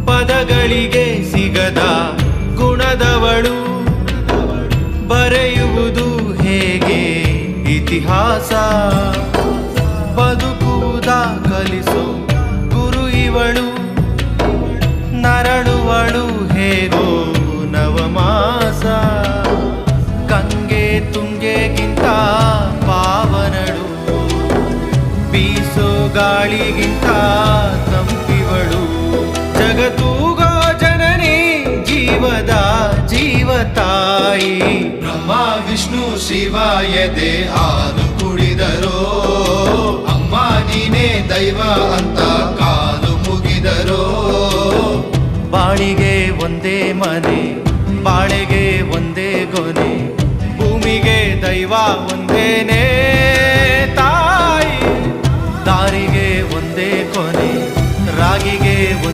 ಪದಗಳಿಗೆ ಸಿಗದ ಗುಣದವಳು, ಬರೆಯುವುದು ಹೇಗೆ ಇತಿಹಾಸ, ಬದುಕುವುದ ಕಲಿಸೋ ಗುರು ಇವಳು, ನರಳುವಳು ಹೇಗೋ ನವಮಾಸ, ಗಂಗೆ ತುಂಗೆಗಿಂತ ಪಾವನಳು, ಬೀಸೋ ಗಾಳಿಗಿಂತ ತಂಪಿವಳು, ಜಗತ್ತೂಗೋ ಜನನಿ ಜೀವದ ಜೀವತಾಯಿ. ಬ್ರಹ್ಮ ವಿಷ್ಣು ಶಿವ ಎದೆ ಹಾಲು ಕುಡಿದರೋ, ಅಮ್ಮ ನೀನೇ ದೈವ ಅಂತ ಕಾಲು ಮುಗಿದರೋ. ಬಾಳಿಗೆ ಒಂದೇ ಮನೆ, ಬಾಳೆಗೆ ಒಂದೇ ಗೊನೆ, ಭೂಮಿಗೆ ದೈವ ಒಂದೇನೇ ತಾಯಿ, ದಾರಿಗೆ ಒಂದೇ ಕೊನೆ, ರಾಗಿಗೆ